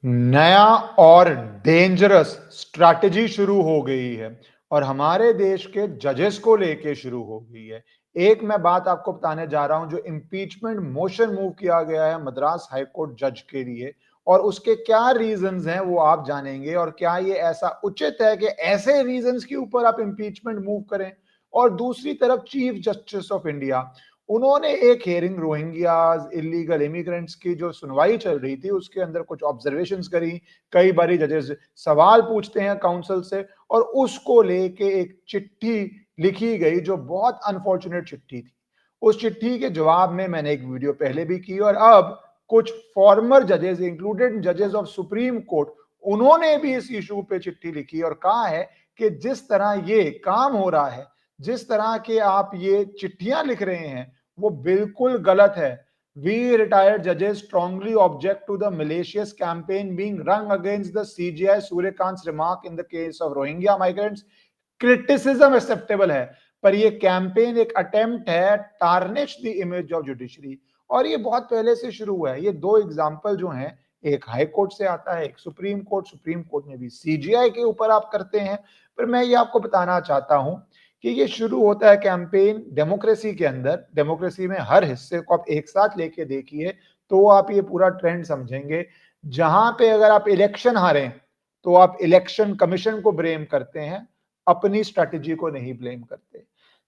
नया और dangerous strategy शुरू हो गई है और हमारे देश के जजेस को लेके शुरू हो गई है। एक मैं बात आपको बताने जा रहा हूं, जो इम्पीचमेंट मोशन मूव किया गया है मद्रास हाईकोर्ट जज के लिए, और उसके क्या रीजंस हैं वो आप जानेंगे। और क्या ये ऐसा उचित है कि ऐसे रीजंस के ऊपर आप इम्पीचमेंट मूव करें। और दूसरी तरफ चीफ जस्टिस ऑफ इंडिया, उन्होंने एक हियरिंग रोहिंग्याज इलीगल इमिग्रेंट्स की जो सुनवाई चल रही थी उसके अंदर कुछ ऑब्जर्वेशंस करी। कई बारी जजेस सवाल पूछते हैं काउंसिल से, और उसको लेके एक चिट्ठी लिखी गई जो बहुत अनफॉर्चुनेट चिट्ठी थी। उस चिट्ठी के जवाब में मैंने एक वीडियो पहले भी की, और अब कुछ फॉर्मर जजेस इंक्लूडेड जजेस ऑफ सुप्रीम कोर्ट, उन्होंने भी इस इशू पे चिट्ठी लिखी और कहा है कि जिस तरह ये काम हो रहा है, जिस तरह के आप ये चिट्ठियां लिख रहे हैं, वो बिल्कुल गलत है। We retired judges strongly object to the malicious campaign being run against the CGI Suryakant's remark in the case of Rohingya migrants. Criticism acceptable है, पर ये कैंपेन एक अटेम्प्ट है tarnish the image of judiciary. और ये बहुत पहले से शुरू हुआ है। ये दो एग्जाम्पल जो हैं, एक हाई कोर्ट से आता है, एक सुप्रीम कोर्ट में भी सीजीआई के ऊपर आप करते हैं। पर मैं ये आपको बताना चाहता हूं कि ये शुरू होता है कैंपेन डेमोक्रेसी के अंदर। डेमोक्रेसी में हर हिस्से को आप एक साथ लेके देखिए तो आप ये पूरा ट्रेंड समझेंगे। जहां पे अगर आप इलेक्शन हारें तो आप इलेक्शन कमीशन को ब्लेम करते हैं, अपनी स्ट्रेटेजी को नहीं ब्लेम करते।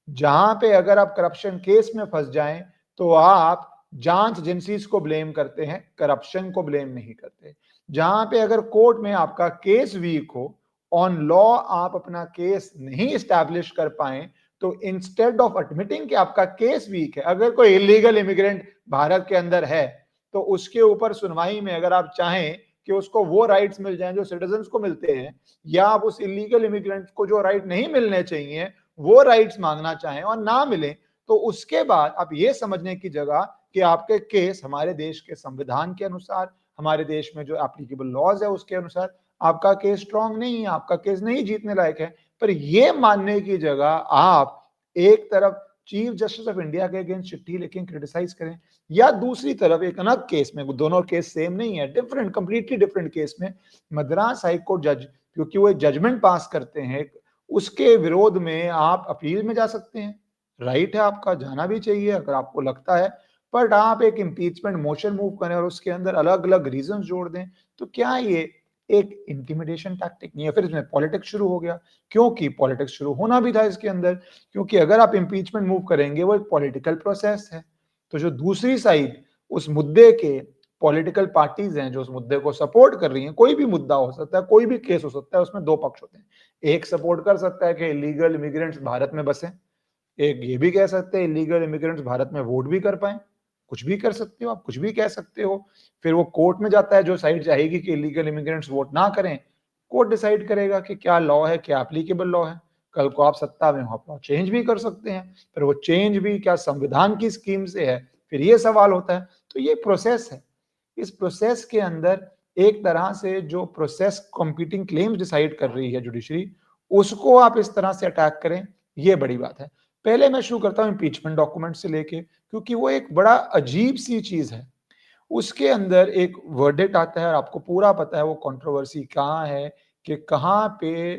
जहां पे अगर आप करप्शन केस में फंस जाएं तो आप जांच एजेंसीज को ब्लेम करते हैं, करप्शन को ब्लेम नहीं करते। जहां पे अगर कोर्ट में आपका केस वीक हो, ऑन लॉ आप अपना केस नहीं स्टैब्लिश कर पाए, तो इंस्टेड ऑफ एडमिटिंग कि आपका केस वीक है, अगर कोई इलीगल इमिग्रेंट भारत के अंदर है तो उसके ऊपर सुनवाई में अगर आप चाहें कि उसको वो राइट्स मिल जाएं जो सिटीजन्स को मिलते हैं, या आप उस इलीगल इमिग्रेंट को जो राइट नहीं मिलने चाहिए वो राइट्स मांगना चाहें और ना मिले, तो उसके बाद आप ये समझने की जगह कि आपके केस हमारे देश के संविधान के अनुसार, हमारे देश में जो एप्लीकेबल लॉज है उसके अनुसार आपका केस स्ट्रांग नहीं है, आपका केस नहीं जीतने लायक है। पर यह मानने की जगह आप एक तरफ चीफ जस्टिस ऑफ इंडिया के अगेंस्ट चिट्ठी लिखें, क्रिटिसाइज करें, या दूसरी तरफ एक अलग केस में, दोनों केस सेम नहीं है, डिफरेंट, कंप्लीटली डिफरेंट केस में मद्रास हाई कोर्ट जज, क्योंकि वो एक जजमेंट पास करते हैं, उसके विरोध में आप अपील में जा सकते हैं। राइट है, आपका जाना भी चाहिए अगर आपको लगता है। बट आप एक इम्पीचमेंट मोशन मूव करें और उसके अंदर अलग अलग रीजन जोड़ दें, तो क्या ये एक इंटिमिडेशन टैक्टिक नहीं है? फिर इसमें पॉलिटिक्स शुरू हो गया, क्योंकि पॉलिटिक्स शुरू होना भी था इसके अंदर, क्योंकि अगर आप इम्पीचमेंट मूव करेंगे वो एक पॉलिटिकल प्रोसेस है। तो जो दूसरी साइड उस मुद्दे के पॉलिटिकल पार्टीज हैं जो उस मुद्दे को सपोर्ट कर रही हैं, कोई भी मुद्दा हो सकता है, कोई भी केस हो सकता है, उसमें दो पक्ष होते हैं। एक सपोर्ट कर सकता है कि इलीगल इमिग्रेंट्स भारत में बसे, एक ये भी कह सकते हैं इलीगल इमिग्रेंट्स भारत में वोट भी कर पाए। कुछ भी कर सकते हो आप, कुछ भी कह सकते हो। फिर वो कोर्ट में जाता है, जो साइड चाहेगी कि इलीगल इमिग्रेंट्स वोट ना करें, कोर्ट डिसाइड करेगा कि क्या लॉ है, क्या एप्लीकेबल लॉ है। कल को आप सत्ता में हो, आप लॉ चेंज भी कर सकते हैं, पर वो चेंज भी क्या संविधान की स्कीम से है, फिर ये सवाल होता है। तो ये प्रोसेस है। इस प्रोसेस के अंदर एक तरह से जो प्रोसेस कंपीटिंग क्लेम्स डिसाइड कर रही है जुडिशरी, उसको आप इस तरह से अटैक करें, ये बड़ी बात है। पहले मैं शुरू करता हूं इम्पीचमेंट डॉक्यूमेंट से लेके, क्योंकि वो एक बड़ा अजीब सी चीज है। उसके अंदर एक वर्डिक्ट आता है और आपको पूरा पता है वो कंट्रोवर्सी कहाँ है, कि कहाँ पे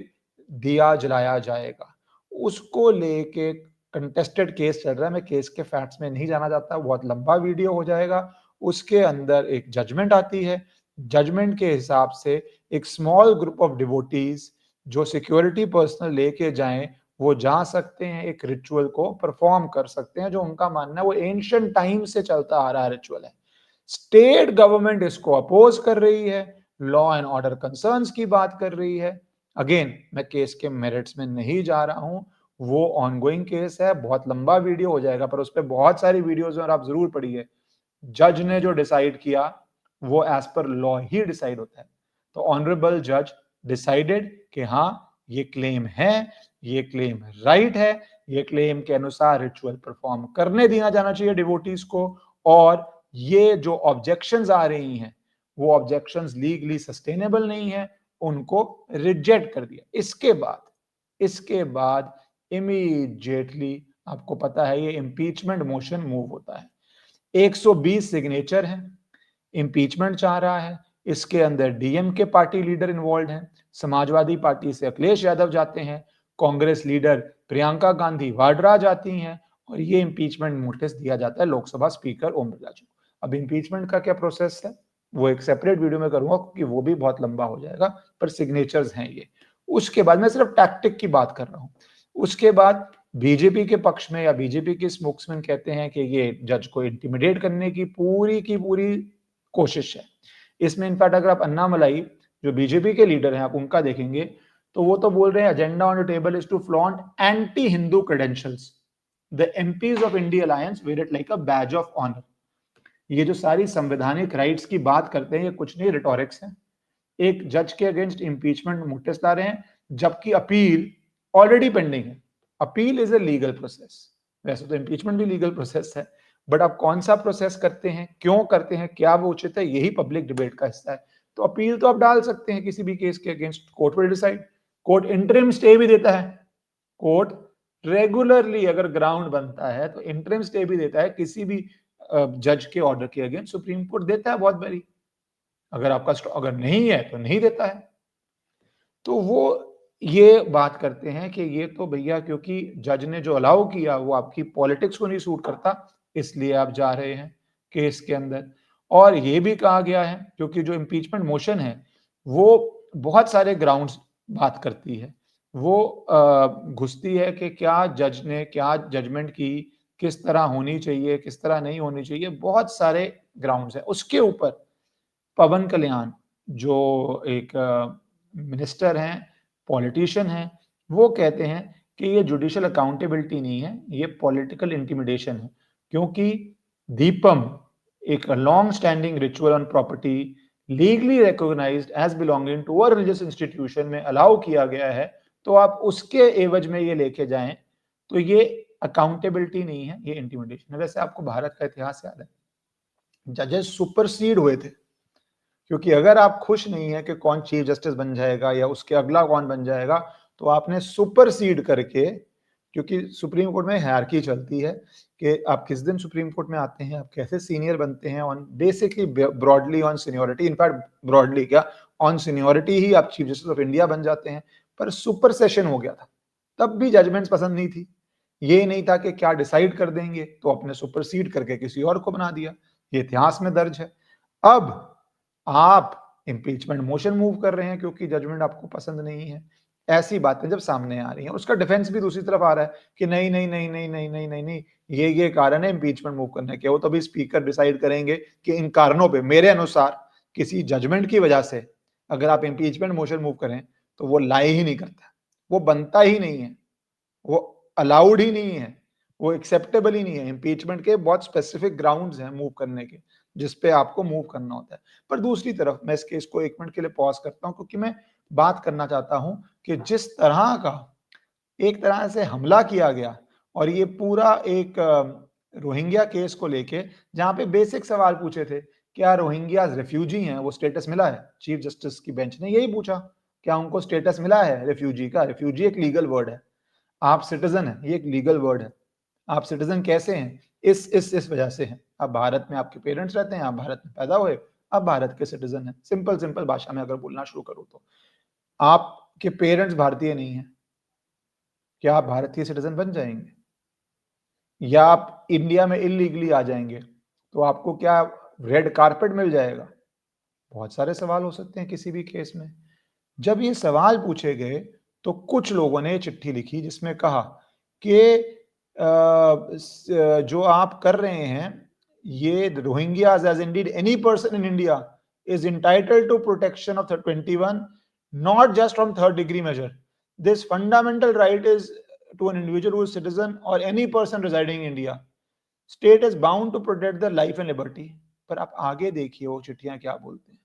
दिया जलाया जाएगा। उसको लेके कंटेस्टेड केस चल रहा है। मैं केस के फैक्ट्स में नहीं जाना चाहता, बहुत लंबा वीडियो हो जाएगा। उसके अंदर एक जजमेंट आती है। जजमेंट के हिसाब से एक स्मॉल ग्रुप ऑफ डिवोटीज जो सिक्योरिटी पर्सनल लेके जाएं, वो जा सकते हैं, एक रिचुअल को परफॉर्म कर सकते हैं, जो उनका मानना है वो एंशिएंट टाइम से चलता आ रहा रिचुअल है। स्टेट गवर्नमेंट इसको अपोज कर रही है, लॉ एंड ऑर्डर कंसर्न्स की बात कर रही है। अगेन, मैं केस के मेरिट्स में नहीं जा रहा हूं, वो ऑनगोइंग केस है, बहुत लंबा वीडियो हो जाएगा, पर उस पर बहुत सारी वीडियोज और आप जरूर पढ़िए। जज ने जो डिसाइड किया वो एज पर लॉ ही डिसाइड होता है। तो ऑनरेबल जज डिसाइडेड कि हाँ, ये क्लेम है, ये क्लेम राइट है, ये क्लेम के अनुसार रिचुअल परफॉर्म करने दिया जाना चाहिए डिवोटीज को, और ये जो ऑब्जेक्शंस आ रही हैं वो ऑब्जेक्शंस लीगली सस्टेनेबल नहीं है, उनको रिजेक्ट कर दिया। इसके बाद इमीडिएटली आपको पता है ये इम्पीचमेंट मोशन मूव होता है। 120 सिग्नेचर है, इम्पीचमेंट चाह रहा है। इसके अंदर डीएमके पार्टी लीडर इन्वॉल्व हैं, समाजवादी पार्टी से अखिलेश यादव जाते हैं, कांग्रेस लीडर प्रियंका गांधी वाड्रा जाती हैं और ये इंपीचमेंट नोटिस दिया जाता है लोकसभा स्पीकर ओम बिरला जी को। अब इंपीचमेंट का क्या प्रोसेस है वो एक सेपरेट वीडियो में करूंगा क्योंकि वो भी बहुत लंबा हो जाएगा, पर सिग्नेचर्स हैं ये। उसके बाद मैं सिर्फ टैक्टिक की बात कर रहा हूं। उसके बाद बीजेपी के पक्ष में या बीजेपी के स्पोक्समैन कहते हैं कि ये जज को इंटिमिडेट करने की पूरी कोशिश है। इसमें इनफैक्ट अगर आप अन्नामलाई जो बीजेपी के लीडर हैं आप उनका देखेंगे तो वो तो बोल रहे हैं agenda on the table is to flaunt anti Hindu credentials, the MPs of India alliance wear it like a badge of honour. ये जो सारी संवैधानिक राइट्स की बात करते हैं ये कुछ नहीं रिटोरिक्स है। एक जज के अगेंस्ट इंपीचमेंट नोटिस ला रहे हैं जबकि अपील ऑलरेडी पेंडिंग है। Appeal is a legal process, वैसे तो इंपीचमेंट भी लीगल प्रोसेस है, बट आप कौन सा प्रोसेस करते हैं, क्यों करते हैं, क्या वो उचित है, यही पब्लिक डिबेट का हिस्सा है। तो अपील तो आप डाल सकते हैं किसी भी केस के against, court will decide. Court interim stay भी देता है, कोर्ट रेगुलरली अगर ग्राउंड बनता है तो इंटरिम स्टे भी देता है किसी भी जज के ऑर्डर के अगेंस्ट, सुप्रीम कोर्ट देता है बहुत बारी। अगर आपका अगर नहीं है तो नहीं देता है। तो वो ये बात करते हैं कि ये तो भैया क्योंकि जज ने जो अलाउ किया वो आपकी पॉलिटिक्स को नहीं सूट करता, इसलिए आप जा रहे हैं केस के अंदर। और ये भी कहा गया है क्योंकि जो इम्पीचमेंट मोशन है वो बहुत सारे ग्राउंड्स बात करती है, वो घुसती है कि क्या जज ने क्या जजमेंट की, किस तरह होनी चाहिए, किस तरह नहीं होनी चाहिए, बहुत सारे ग्राउंड्स हैं। उसके ऊपर पवन कल्याण जो एक मिनिस्टर हैं, पॉलिटिशियन हैं, वो कहते हैं कि ये जुडिशियल अकाउंटेबिलिटी नहीं है, ये पॉलिटिकल इंटिमिडेशन है। क्योंकि दीपम एक long standing ritual on property legally recognised as belonging to a religious institution में अलाउ किया गया है, तो आप उसके एवज में ये लेके जाएं तो ये अकाउंटेबिलिटी नहीं है, ये इंटिमिडेशन है। वैसे आपको भारत का इतिहास याद है, जजेस सुपरसीड हुए थे, क्योंकि अगर आप खुश नहीं है कि कौन चीफ जस्टिस बन जाएगा या उसके अगला कौन बन जाएगा तो आपने सुपरसीड करके, क्योंकि सुप्रीम कोर्ट में हायरार्की चलती है कि आप किस दिन सुप्रीम कोर्ट में आते हैं, आप कैसे सीनियर बनते हैं, on basically broadly on seniority, in fact broadly क्या ऑन सीनियोरिटी ही आप चीफ जस्टिस ऑफ इंडिया बन जाते हैं। पर सुपर सेशन हो गया था, तब भी जजमेंट्स पसंद नहीं थी, ये नहीं था कि क्या डिसाइड कर देंगे, तो आपने सुपरसीड करके किसी और को बना दिया, ये इतिहास में दर्ज है। अब आप इंपीचमेंट मोशन मूव कर रहे हैं क्योंकि जजमेंट आपको पसंद नहीं है। ऐसी बातें जब सामने आ रही हैं, उसका डिफेंस भी दूसरी तरफ आ रहा है कि नहीं नहीं नहीं नहीं नहीं नहीं नहीं नहीं ये कारण है इंपीचमेंट मूव करने के, वो तो अभी स्पीकर डिसाइड करेंगे कि इन कारणों पे मेरे अनुसार किसी जजमेंट की वजह से अगर आप इंपीचमेंट मोशन मूव करें तो वो लाई ही नहीं करता, वो बनता ही नहीं है, वो अलाउड ही नहीं है, वो एक्सेप्टेबल ही नहीं है। इंपीचमेंट के बहुत स्पेसिफिक ग्राउंड्स हैं मूव करने के, जिस पे आपको मूव करना होता है। पर दूसरी तरफ मैं इस केस को 1 मिनट के लिए पॉज करता हूं क्योंकि मैं बात करना चाहता हूं कि जिस तरह का एक तरह से हमला किया गया और ये पूरा एक रोहिंग्या केस को लेके जहां पे बेसिक सवाल पूछे थे, क्या रोहिंग्या रेफ्यूजी हैं, वो स्टेटस मिला है, चीफ जस्टिस की बेंच ने यही पूछा, क्या उनको स्टेटस मिला है रेफ्यूजी का। रेफ्यूजी एक लीगल वर्ड है, आप सिटीजन है, ये एक लीगल वर्ड है। आप सिटीजन कैसे हैं, इस वजह से हैं, आप भारत में आपके पेरेंट्स रहते हैं, आप भारत में पैदा हुए, आप भारत के सिटीजन हैं। सिंपल भाषा में अगर बोलना शुरू करूं तो आपके पेरेंट्स भारतीय नहीं है, क्या आप भारतीय सिटीजन बन जाएंगे, या आप इंडिया में इलीगली आ जाएंगे तो आपको क्या रेड कारपेट मिल जाएगा। बहुत सारे सवाल हो सकते हैं किसी भी केस में। जब ये सवाल पूछे गए तो कुछ लोगों ने चिट्ठी लिखी जिसमें कहा कि जो आप कर रहे हैं, ये Rohingyas as indeed any person in India is entitled to protection of 21, not just from third degree measure. This fundamental right is to an individual who is citizen or any person residing in India. State is bound to protect the life and liberty. पर आप आगे देखिए वो चिट्ठियां क्या बोलते हैं,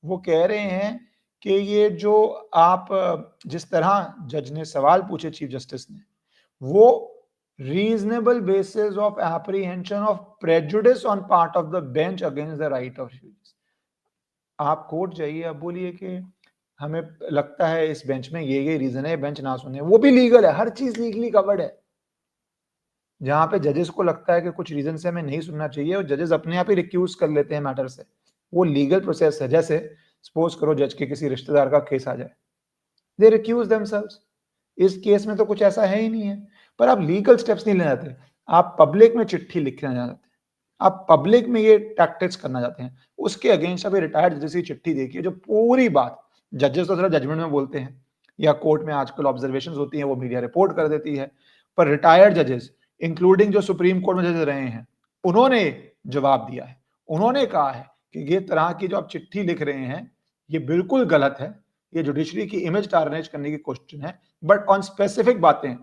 वो कह रहे हैं कि ये जो आप जिस तरह जज ने सवाल पूछे चीफ जस्टिस ने, वो reasonable basis of apprehension of prejudice on part of the bench against the right of refugees. आप कोर्ट जाइए, आप बोलिए कि हमें लगता है इस बेंच में ये रीजन है, बेंच ना सुने, वो भी लीगल है, हर चीज लीगली कवर्ड है। जहां पे जजेस को लगता है कि कुछ रीजन से हमें नहीं सुनना चाहिए और जजेस अपने आप ही रिक्यूज कर लेते हैं मैटर से, वो लीगल प्रोसेस है। जैसे सपोज करो जज के किसी रिश्तेदार का केस आ जाए, दे रिक्यूज देमसेल्व्स। इस केस में तो कुछ ऐसा है ही नहीं है, पर आप लीगल स्टेप्स नहीं ले जाते, आप पब्लिक में चिट्ठी लिखना चाहते हैं, आप पब्लिक में ये टैक्टिक्स करना चाहते हैं। उसके अगेंस्ट अभी रिटायर्ड जजेस की चिट्ठी देखिए, जो पूरी बात, जजेस तो सिर्फ जजमेंट में बोलते हैं या कोर्ट में आजकल ऑब्जर्वेशंस होती हैं वो मीडिया रिपोर्ट कर देती है, पर रिटायर्ड जजेस इंक्लूडिंग जो सुप्रीम कोर्ट में जजेस रहे हैं, उन्होंने जवाब दिया है। उन्होंने कहा है कि ये तरह की जो आप चिट्ठी लिख रहे हैं ये बिल्कुल गलत है, ये जुडिशरी की इमेज टारनिश करने की क्वेश्चन है, बट ऑन स्पेसिफिक बातें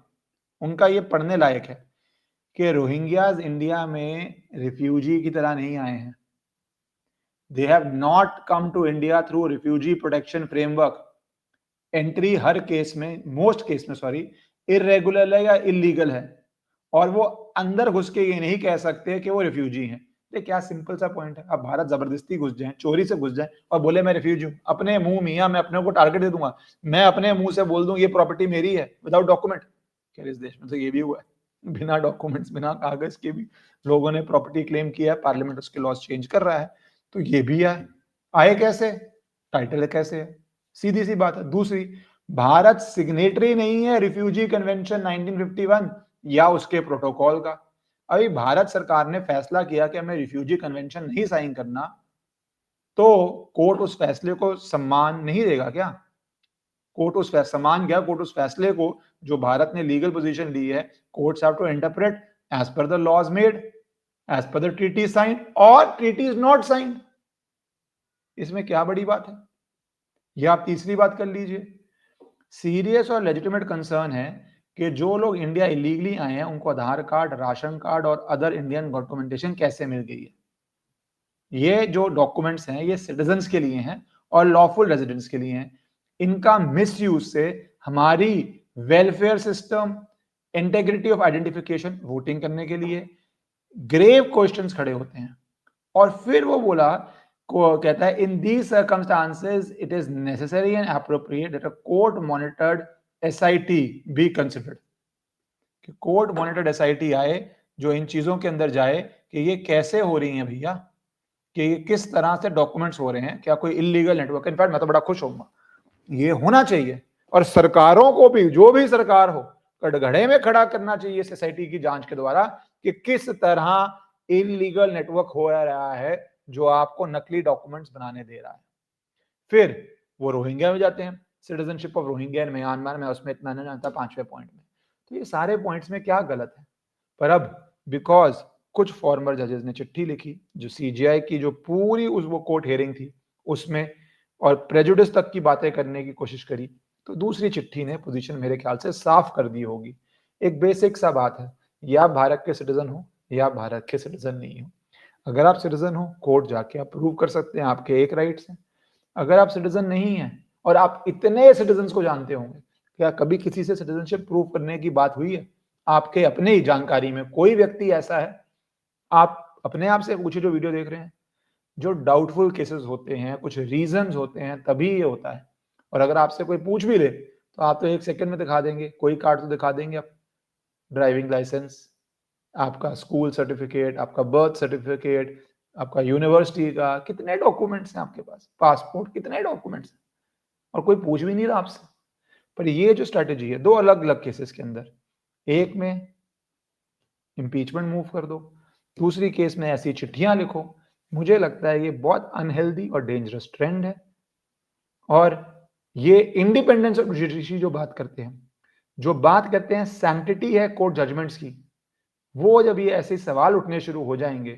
उनका ये पढ़ने लायक है कि रोहिंग्याज इंडिया में रिफ्यूजी की तरह नहीं आए हैं। They have not come to India through refugee protection framework. Entry हर केस में, मोस्ट केस में सॉरी, इरेगुलर है या इलीगल है, और वो अंदर घुस के ये नहीं कह सकते कि वो रिफ्यूजी हैं। ये क्या सिंपल सा पॉइंट है। अब भारत जबरदस्ती घुस जाए, चोरी से घुस जाए और बोले मैं रिफ्यूजी हूं, अपने मुंह मियां मैं अपने को टारगेट दे दूंगा, मैं अपने मुंह से बोल दूं ये प्रॉपर्टी मेरी है विदाउट डॉक्यूमेंट। क्या इस देश में तो ये भी हुआ है, बिना डॉक्यूमेंट्स बिना कागज के भी लोगों ने प्रॉपर्टी क्लेम किया है, पार्लियामेंट उसके लॉज चेंज कर रहा है। तो ये भी आए कैसे, टाइटल कैसे है, सीधी सी बात है। दूसरी, भारत सिग्नेटरी नहीं है रिफ्यूजी कन्वेंशन 1951 या उसके प्रोटोकॉल का। अभी भारत सरकार ने फैसला किया कि हमें रिफ्यूजी कन्वेंशन नहीं साइन करना, तो कोर्ट उस फैसले को सम्मान नहीं देगा क्या? कोर्ट उस सम्मान क्या, कोर्ट उस फैसले को जो भारत ने लीगल पोजीशन ली है, courts have to interpret as per the laws made, as per the treaty sign, और ट्रीटी इज नॉट साइंड। इसमें क्या बड़ी बात है? या आप तीसरी बात कर लीजिए, सीरियस और लेजिटिमेट कंसर्न है कि जो लोग इंडिया इलीगली आए हैं उनको आधार कार्ड, राशन कार्ड और अदर इंडियन डॉक्यूमेंटेशन कैसे मिल गई है। ये जो डॉक्यूमेंट्स हैं ये सिटीजन्स के लिए हैं और लॉफुल रेजिडेंट्स के लिए हैं। इनका मिसयूज से हमारी welfare system, integrity of identification, voting करने के लिए ग्रेव क्वेश्चंस खड़े होते हैं। और फिर वो बोला को कहता है in these circumstances it is necessary and appropriate that a court monitored SIT be considered. कि कोर्ट मॉनिटर्ड एसआईटी आए जो इन चीजों के अंदर जाए कि ये कैसे हो रही हैं भैया, कि ये किस तरह से डॉक्यूमेंट्स हो रहे हैं, क्या कोई इलीगल नेटवर्क। इनफैक्ट मैं तो बड़ा खुश होऊंगा, ये होना चाहिए, और सरकारों को भी, जो भी सरकार हो, कटघरे में खड़ा करना चाहिए सोसाइटी की जांच के द्वारा कि किस तरह इलीगल नेटवर्क हो रहा है जो आपको नकली डॉक्यूमेंट्स बनाने दे रहा है। फिर वो रोहिंग्या में जाते हैं, citizenship of Rohingya in Myanmar में, उसमें इतना नहीं जानता 5वें पॉइंट में। तो ये सारे पॉइंट्स में क्या गलत है? पर अब बिकॉज कुछ फॉर्मर जजेस ने चिट्ठी लिखी जो सीजीआई की जो पूरी उस वो कोर्ट हियरिंग थी उसमें, और प्रेजुडिस तक की बातें करने की कोशिश करी, तो दूसरी चिट्ठी ने पोजीशन मेरे ख्याल से साफ कर दी होगी। एक बेसिक सा बात है, या आप भारत के सिटीजन हो या भारत के सिटीजन नहीं हो। अगर आप सिटीजन हो, कोर्ट जाके आप प्रूव कर सकते हैं, आपके एक राइट्स हैं। अगर आप सिटीजन नहीं हैं, और आप इतने सिटीजन को जानते होंगे, क्या कभी किसी से सिटीजनशिप प्रूव करने की बात हुई है? आपके अपने ही जानकारी में कोई व्यक्ति ऐसा है? आप अपने आप से पूछिए जो वीडियो देख रहे हैं, जो डाउटफुल केसेस होते हैं, कुछ रीजंस होते हैं, तभी ये होता है। और अगर आपसे कोई पूछ भी ले तो आप तो 1 सेकंड में दिखा देंगे, कोई कार्ड तो दिखा देंगे आप, ड्राइविंग लाइसेंस, आपका स्कूल सर्टिफिकेट, आपका बर्थ सर्टिफिकेट, आपका यूनिवर्सिटी का, कितने डॉक्यूमेंट्स हैं आपके पास, पासपोर्ट, कितने डॉक्यूमेंट्स हैं, और कोई पूछ भी नहीं रहा आपसे। पर ये जो स्ट्रैटेजी है, दो अलग अलग केसेस के अंदर, एक में इम्पीचमेंट मूव कर दो, दूसरी केस में ऐसी चिट्ठियां लिखो, मुझे लगता है ये बहुत अनहेल्दी और डेंजरस ट्रेंड है। और ये इंडिपेंडेंस ऑफ जुडिशरी जो बात करते हैं, जो बात करते हैं सैंक्टिटी है कोर्ट जजमेंट्स की, वो जब ये ऐसे सवाल उठने शुरू हो जाएंगे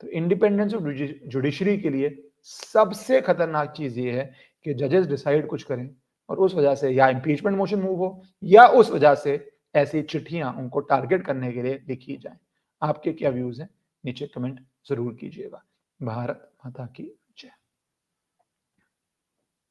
तो इंडिपेंडेंस ऑफ जुडिशरी के लिए सबसे खतरनाक चीज ये है कि जजेस डिसाइड कुछ करें और उस वजह से या इम्पीचमेंट मोशन मूव हो, या उस वजह से ऐसी चिट्ठियां उनको टारगेट करने के लिए लिखी जाए। आपके क्या व्यूज हैं नीचे कमेंट जरूर कीजिएगा। भारत माता की